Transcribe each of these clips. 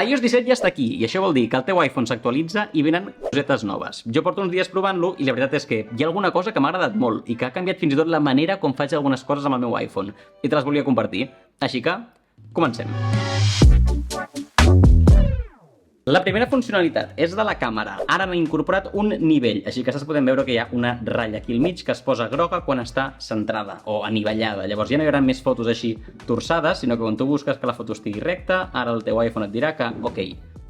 iOS 17 ja està aquí, i això vol dir que el teu iPhone s'actualitza i venen cosetes noves. Jo porto uns dies provant-lo i la veritat és que hi ha alguna cosa que m'ha agradat molt i que ha canviat fins i tot la manera com faig algunes coses amb el meu iPhone. I te les volia compartir. Així que, comencem. La primera funcionalitat és de la càmera. Ara han incorporat un nivell, així que podem veure que hi ha una ratlla aquí al mig que es posa groga quan està centrada o anivellada. Llavors ja no hi haurà més fotos així torçades, sinó que quan tu busques que la foto estigui recta, ara el teu iPhone et dirà que, ok,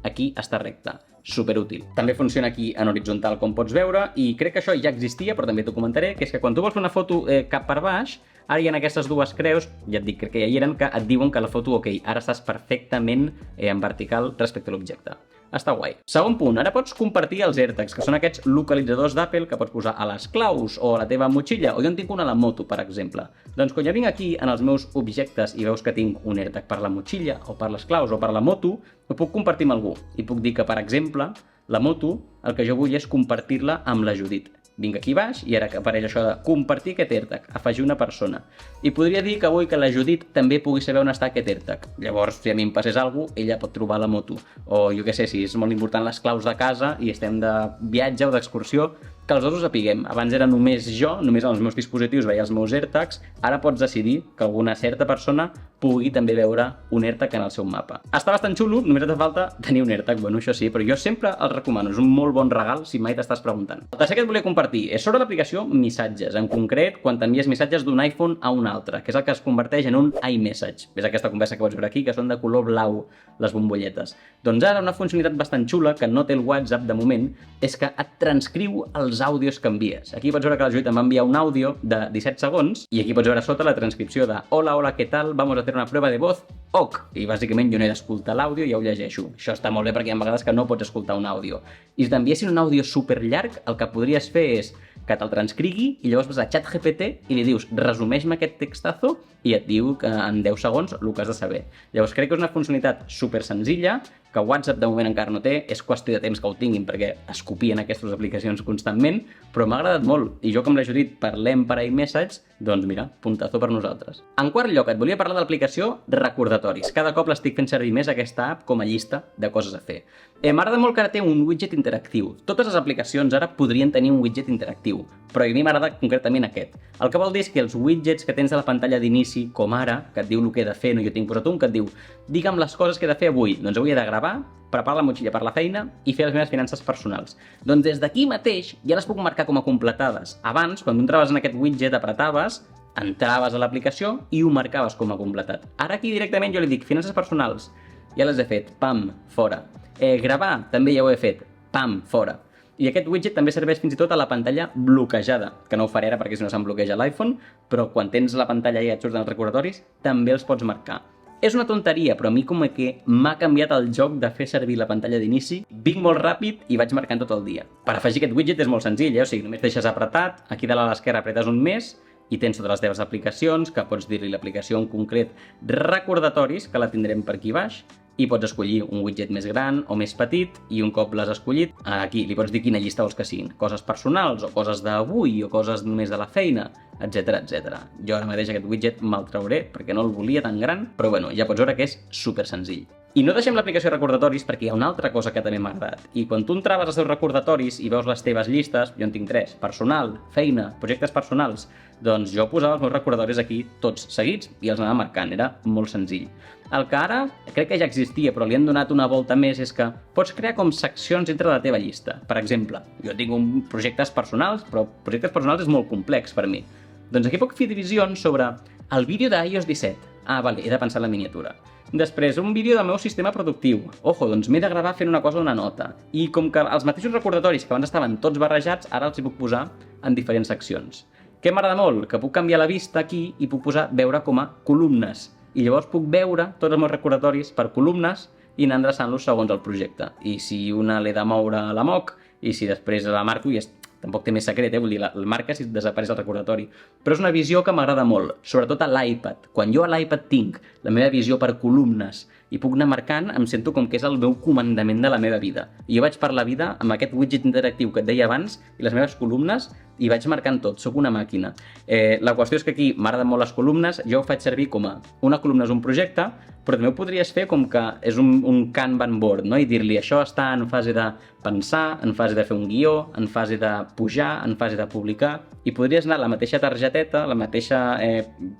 aquí està recta. Superútil. També funciona aquí en horitzontal, com pots veure, i crec que això ja existia, però també t'ho comentaré, que és que quan tu vols fer una foto cap per baix, ara hi ha aquestes dues creus, ja et dic, crec que ja hi eren, que et diuen que la foto, ok, ara estàs perfectament en vertical respecte a l'objecte. Està guai. Segon punt, ara pots compartir els AirTags, que són aquests localitzadors d'Apple que pots posar a les claus o a la teva motxilla, o jo en tinc una a la moto, per exemple. Doncs quan jo vinc aquí en els meus objectes i veus que tinc un AirTag per la motxilla, o per les claus, o per la moto, ho puc compartir amb algú. I puc dir que, per exemple, la moto, el que jo vull és compartir-la amb la Judit. Vinc aquí baix i ara apareix això de compartir aquest AirTag, afegir una persona. I podria dir que vull que la Judit també pugui saber on està aquest AirTag. Llavors, si a mi em passés alguna cosa, ella pot trobar la moto. O jo què sé, si és molt important les claus de casa i estem de viatge o d'excursió, que els dos ho sapiguem. Abans era només jo, només als meus dispositius veia els meus AirTags, ara pots decidir que alguna certa persona pugui també veure un AirTag en el seu mapa. Està bastant xulo, només et fa falta tenir un AirTag, bueno, això sí, però jo sempre el recomano, és un molt bon regal si mai t'estàs preguntant. El tercer que et volia compartir és sobre l'aplicació Missatges, en concret quan t'envies missatges d'un iPhone a un altre, que és el que es converteix en un iMessage. És aquesta conversa que pots veure aquí, que són de color blau, les bombolletes. Doncs ara una funcionalitat bastant xula, que no té el WhatsApp de moment, és que et transcriu els àudios que envies. Aquí pots veure que la Judit em va enviar un àudio de 17 segons i aquí pots veure sota la transcripció de Hola, hola, ¿qué tal? Vamos a hacer una prueba de voz. Ok. I bàsicament jo no he d'escoltar l'àudio, ja ho llegeixo. Això està molt bé perquè hi ha vegades que no pots escoltar un àudio. I si t'enviessin un àudio superllarg, el que podries fer és que te'l transcrigui i llavors vas a ChatGPT i li dius resumeix-me aquest textazo i et diu que en 10 segons el que has de saber. Llavors crec que és una funcionalitat super senzilla que WhatsApp de moment encara no té, és qüestió de temps que ho tinguin perquè es copien aquestes aplicacions constantment, però m'ha agradat molt i jo com l'he Judit parlem per iMessage, doncs mira, puntazo per nosaltres. En quart lloc, et volia parlar de l'aplicació Recordatoris. Cada cop l'estic fent servir més aquesta app com a llista de coses a fer. M'agrada molt que ara té un widget interactiu. Totes les aplicacions ara podrien tenir un widget interactiu, però a mi m'agrada concretament aquest. El que vol dir és que els widgets que tens a la pantalla d'inici, com ara, que et diu el que he de fer, no, jo tinc posat un que et diu digue'm les coses que he de fer avui. Doncs avui he de gravar, preparar la motxilla per la feina i fer les meves finances personals. Doncs des d'aquí mateix ja les puc marcar com a completades. Abans, quan tu entraves en aquest widget, apretaves, entraves a l'aplicació i ho marcaves com a completat. Ara aquí directament jo li dic finances personals, ja les he fet, pam, fora. Gravar, també ja ho he fet, pam, fora. I aquest widget també serveix fins i tot a la pantalla bloquejada, que no ho faré ara perquè si no se'm bloqueja l'iPhone, però quan tens la pantalla i et surten els recordatoris, també els pots marcar. És una tonteria, però a mi com que m'ha canviat el joc de fer servir la pantalla d'inici, vinc molt ràpid i vaig marcant tot el dia. Per afegir aquest widget és molt senzill, o sigui, només deixes apretat, aquí dalt a l'esquerra apretes un més i tens totes les teves aplicacions, que pots dir-li l'aplicació en concret Recordatoris, que la tindrem per aquí baix, i pots escollir un widget més gran o més petit i un cop l'has escollit, aquí li pots dir quina llista vols que siguin. Coses personals o coses d'avui o coses només de la feina, etc etc. Jo ara mateix aquest widget me'l trauré perquè no el volia tan gran, però bueno, ja pots veure que és super senzill. I no deixem l'aplicació Recordatoris perquè hi ha una altra cosa que també m'ha agradat. I quan tu entraves als teus recordatoris i veus les teves llistes, jo en tinc 3, personal, feina, projectes personals, doncs jo posava els meus recordatoris aquí tots seguits i els anava marcant, era molt senzill. El que ara crec que ja existia però li han donat una volta més és que pots crear com seccions dintre de la teva llista. Per exemple, jo tinc projectes personals, però projectes personals és molt complex per mi. Doncs aquí puc fer divisions sobre el vídeo d'iOS 17. Ah, vale, he de pensar en la miniatura. Després, un vídeo del meu sistema productiu. Ojo, doncs m'he de gravar fent una cosa o una nota. I com que els mateixos recordatoris que abans estaven tots barrejats, ara els hi puc posar en diferents seccions. Què m'agrada molt? Que puc canviar la vista aquí i puc posar veure com a columnes. I llavors puc veure tots els meus recordatoris per columnes i anar endreçant-los segons el projecte. I si una l'he de moure, la moc, i si després la marco i tampoc té més secret, vull dir, el marques i desapareix el recordatori. Però és una visió que m'agrada molt, sobretot a l'iPad. Quan jo a l'iPad tinc la meva visió per columnes i puc anar marcant, em sento com que és el meu comandament de la meva vida. I jo vaig per la vida amb aquest widget interactiu que et deia abans i les meves columnes i vaig marcant tot, sóc una màquina. La qüestió és que aquí m'agraden molt les columnes, jo ho faig servir com a una columna és un projecte, però també ho podries fer com que és un Kanban board, no? I dir-li això està en fase de pensar, en fase de fer un guió, en fase de pujar, en fase de publicar, i podries anar la mateixa targeteta, la mateixa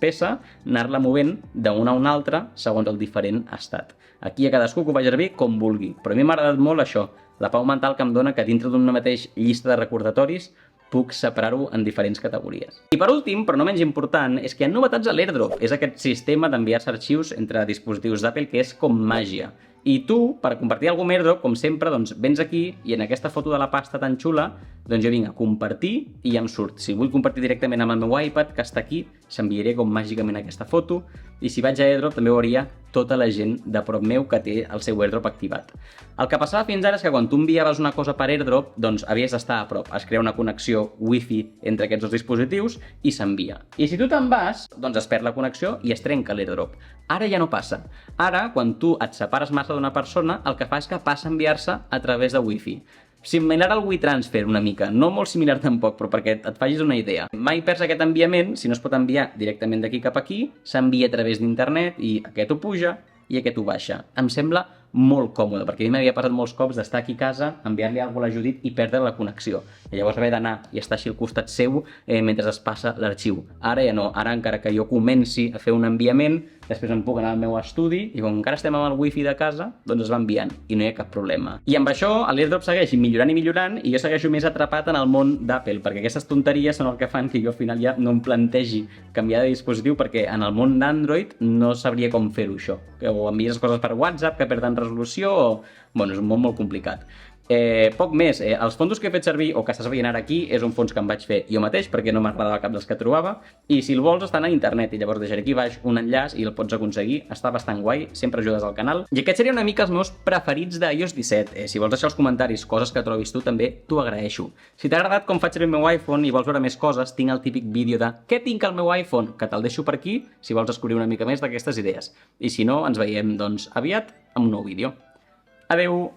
peça, anar-la movent d'una a una altra segons el diferent estat. Aquí a cadascú que ho faci servir com vulgui, però a mi m'ha agradat molt això, la pau mental que em dona que dintre d'una mateixa llista de recordatoris puc separar-ho en diferents categories. I per últim, però no menys important, és que hi ha novetats a l'AirDrop. És aquest sistema d'enviar-se arxius entre dispositius d'Apple que és com màgia. I tu, per compartir alguna AirDrop, com sempre, doncs vens aquí i en aquesta foto de la pasta tan xula, doncs jo vinc a compartir i ja em surt. Si vull compartir directament amb el meu iPad, que està aquí, s'enviaré com màgicament aquesta foto, i si vaig a AirDrop també veuria tota la gent de prop meu que té el seu AirDrop activat. El que passava fins ara és que quan tu enviaves una cosa per AirDrop, doncs havies d'estar a prop. Es crea una connexió Wi-Fi entre aquests dos dispositius i s'envia. I si tu te'n vas, doncs es perd la connexió i es trenca l'AirDrop. Ara ja no passa. Ara, quan tu et separes massa d'una persona, el que fa és que passa a enviar-se a través de Wi-Fi. Similar al WeTransfer una mica, no molt similar tampoc, però perquè et facis una idea. Mai perds aquest enviament, si no es pot enviar directament d'aquí cap aquí, s'envia a través d'internet i aquest ho puja i aquest ho baixa. Em sembla molt còmode, perquè a mi m'havia passat molts cops d'estar aquí a casa, enviar-li alguna cosa a la Judit i perdre la connexió. I llavors haver d'anar i estar així al costat seu mentre es passa l'arxiu. Ara ja no, ara encara que jo comenci a fer un enviament, després em puc anar al meu estudi i com encara estem amb el wifi de casa, doncs es va enviant i no hi ha cap problema. I amb això l'AirDrop segueix millorant i millorant i jo segueixo més atrapat en el món d'Apple, perquè aquestes tonteries són el que fan que jo al final ja no em plantegi canviar de dispositiu perquè en el món d'Android no sabria com fer-ho això. Que o envies coses per WhatsApp que perden resolució o... Bueno, és un món molt complicat. Poc més, els fons que he fet servir o que estàs veient ara aquí és un fons que em vaig fer jo mateix perquè no m'agradava cap dels que trobava i si el vols estan a internet i llavors deixaré aquí baix un enllaç i el pots aconseguir, està bastant guai, sempre ajudes al canal i aquests serien una mica els meus preferits d'iOS 17. Si vols deixar als comentaris coses que trobis tu també t'ho agraeixo. Si t'ha agradat com faig servir el meu iPhone i vols veure més coses, tinc el típic vídeo de què tinc al meu iPhone, que te'l deixo per aquí si vols descobrir una mica més d'aquestes idees. I si no, ens veiem doncs aviat amb un nou vídeo. Adeu!